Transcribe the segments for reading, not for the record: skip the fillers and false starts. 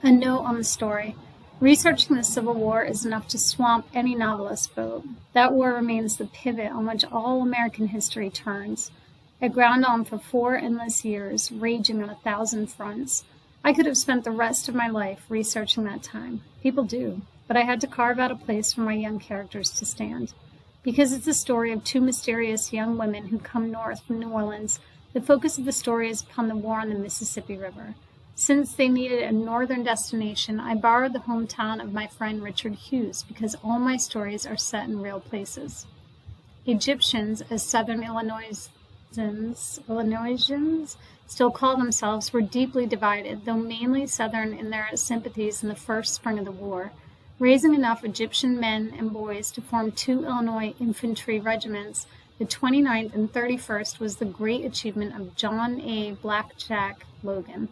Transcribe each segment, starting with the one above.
A note on the story. Researching the Civil War is enough to swamp any novelist's boat. That war remains the pivot on which all American history turns. It ground on for 4 endless years, raging on 1,000 fronts. I could have spent the rest of my life researching that time. People do, but I had to carve out a place for my young characters to stand. Because it's a story of 2 mysterious young women who come north from New Orleans, the focus of the story is upon the war on the Mississippi River. Since they needed a northern destination, I borrowed the hometown of my friend Richard Hughes because all my stories are set in real places. Egyptians, as southern Illinoisans still call themselves, were deeply divided, though mainly southern in their sympathies in the first spring of the war. Raising enough Egyptian men and boys to form 2 Illinois infantry regiments, the 29th and 31st was the great achievement of John A. Blackjack Logan.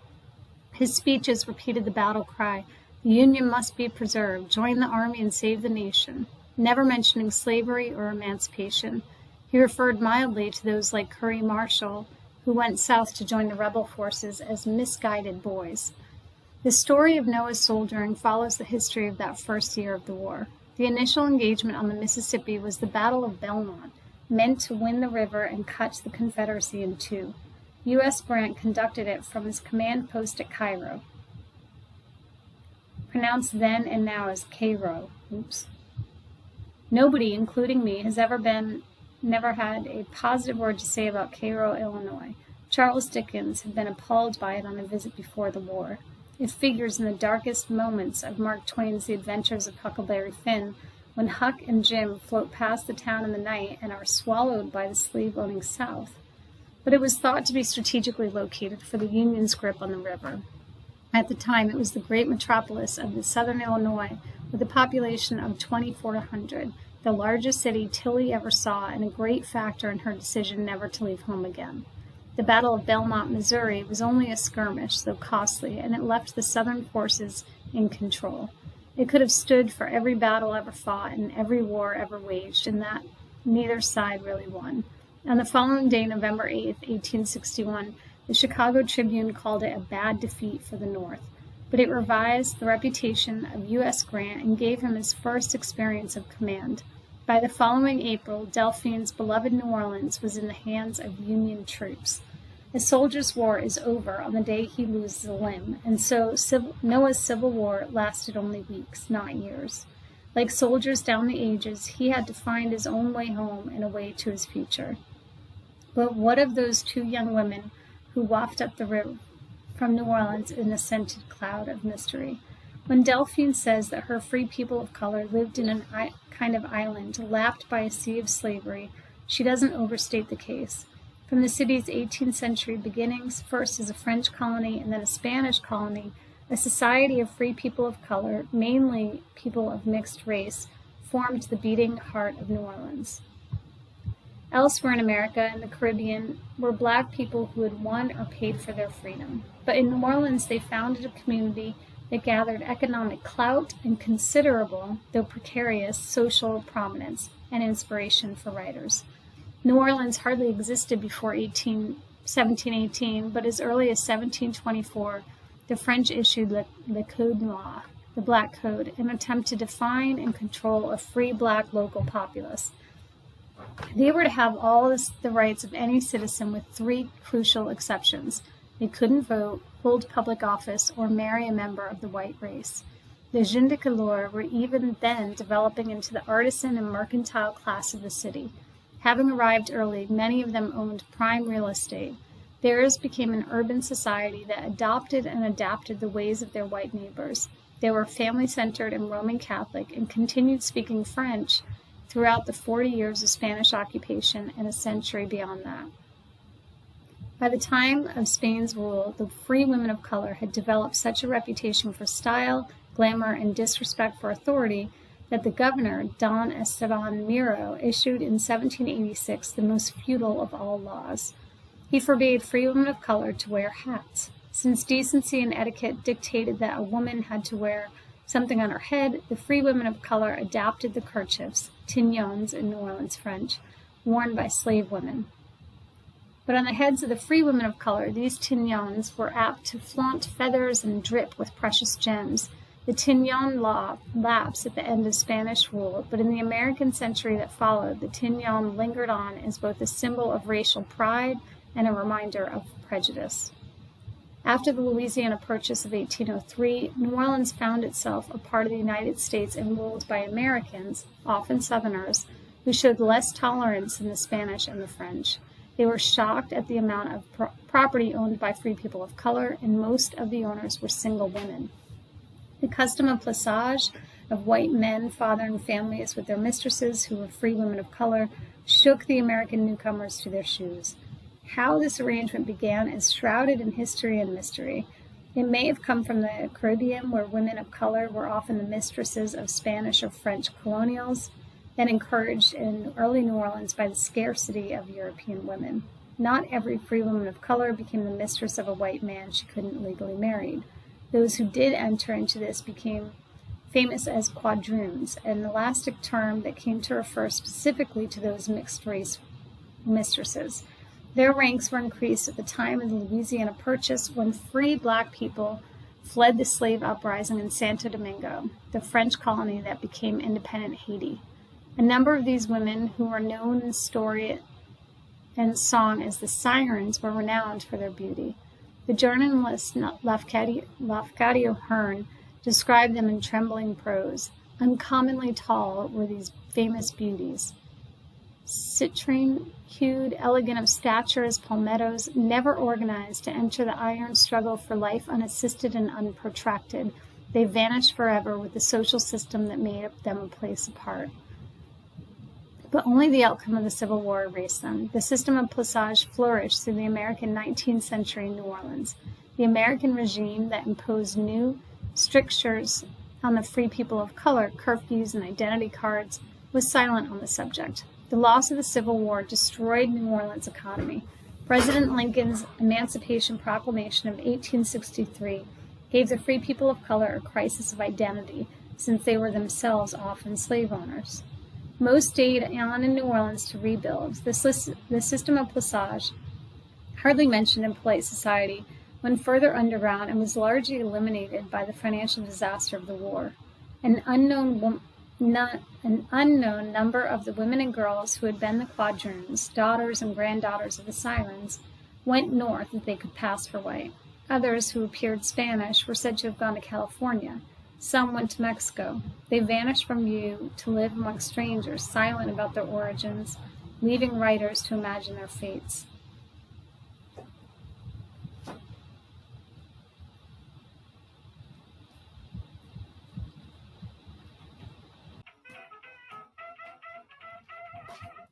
His speeches repeated the battle cry, "The Union must be preserved, join the army and save the nation," never mentioning slavery or emancipation. He referred mildly to those like Curry Marshall, who went south to join the rebel forces as misguided boys. The story of Noah's soldiering follows the history of that first year of the war. The initial engagement on the Mississippi was the Battle of Belmont, meant to win the river and cut the Confederacy in 2. U.S. Grant conducted it from his command post at Cairo, pronounced then and now as Cairo. Nobody, including me, has never had a positive word to say about Cairo, Illinois. Charles Dickens had been appalled by it on a visit before the war. It figures in the darkest moments of Mark Twain's The Adventures of Huckleberry Finn, when Huck and Jim float past the town in the night and are swallowed by the slave-owning South. But it was thought to be strategically located for the Union's grip on the river. At the time, it was the great metropolis of the southern Illinois, with a population of 2,400, the largest city Tilly ever saw and a great factor in her decision never to leave home again. The Battle of Belmont, Missouri was only a skirmish, though costly, and it left the Southern forces in control. It could have stood for every battle ever fought and every war ever waged, and that neither side really won. On the following day, November 8, 1861, the Chicago Tribune called it a bad defeat for the North, but it revised the reputation of U.S. Grant and gave him his first experience of command. By the following April, Delphine's beloved New Orleans was in the hands of Union troops. A soldier's war is over on the day he loses a limb, and so Noah's Civil War lasted only weeks, not years. Like soldiers down the ages, he had to find his own way home and a way to his future. But what of those 2 young women who waft up the river from New Orleans in a scented cloud of mystery? When Delphine says that her free people of color lived in a kind of island lapped by a sea of slavery, she doesn't overstate the case. From the city's 18th century beginnings, first as a French colony and then a Spanish colony, a society of free people of color, mainly people of mixed race, formed the beating heart of New Orleans. Elsewhere in America and the Caribbean were Black people who had won or paid for their freedom. But in New Orleans, they founded a community that gathered economic clout and considerable, though precarious, social prominence and inspiration for writers. New Orleans hardly existed before 1718, but as early as 1724, the French issued Le Code Noir, the Black Code, an attempt to define and control a free Black local populace. They were to have all the rights of any citizen with 3 crucial exceptions. They couldn't vote, hold public office, or marry a member of the white race. The gens de couleur were even then developing into the artisan and mercantile class of the city. Having arrived early, many of them owned prime real estate. Theirs became an urban society that adopted and adapted the ways of their white neighbors. They were family-centered and Roman Catholic and continued speaking French throughout the 40 years of Spanish occupation and a century beyond that. By the time of Spain's rule, the free women of color had developed such a reputation for style, glamour, and disrespect for authority that the governor, Don Esteban Miro, issued in 1786 the most feudal of all laws. He forbade free women of color to wear hats. Since decency and etiquette dictated that a woman had to wear something on her head, the free women of color adapted the kerchiefs, tignons in New Orleans French, worn by slave women. But on the heads of the free women of color, these tignons were apt to flaunt feathers and drip with precious gems. The tignon law lapsed at the end of Spanish rule, but in the American century that followed, the tignon lingered on as both a symbol of racial pride and a reminder of prejudice. After the Louisiana Purchase of 1803, New Orleans found itself a part of the United States and ruled by Americans, often Southerners, who showed less tolerance than the Spanish and the French. They were shocked at the amount of property owned by free people of color, and most of the owners were single women. The custom of plessage, of white men fathering families with their mistresses who were free women of color, shook the American newcomers to their shoes. How this arrangement began is shrouded in history and mystery. It may have come from the Caribbean, where women of color were often the mistresses of Spanish or French colonials, and encouraged in early New Orleans by the scarcity of European women. Not every free woman of color became the mistress of a white man she couldn't legally marry. Those who did enter into this became famous as quadroons, an elastic term that came to refer specifically to those mixed-race mistresses. Their ranks were increased at the time of the Louisiana Purchase, when free black people fled the slave uprising in Santo Domingo, the French colony that became independent Haiti. A number of these women, who were known in story and song as the Sirens, were renowned for their beauty. The journalist Lafcadio Hearn described them in trembling prose. Uncommonly tall were these famous beauties. Citrine-hued, elegant of stature as palmettos, never organized to enter the iron struggle for life unassisted and unprotracted, they vanished forever with the social system that made them a place apart. But only the outcome of the Civil War erased them. The system of plessage flourished through the American 19th century New Orleans. The American regime that imposed new strictures on the free people of color, curfews and identity cards, was silent on the subject. The loss of the Civil War destroyed New Orleans' economy. President Lincoln's Emancipation Proclamation of 1863 gave the free people of color a crisis of identity, since they were themselves often slave owners. Most stayed on in New Orleans to rebuild. The system of plessage, hardly mentioned in polite society, went further underground and was largely eliminated by the financial disaster of the war. An unknown number of the women and girls who had been the quadroons, daughters and granddaughters of the Sirens, went north if they could pass for white. Others, who appeared Spanish, were said to have gone to California. Some went to Mexico. They vanished from view to live among strangers, silent about their origins, leaving writers to imagine their fates.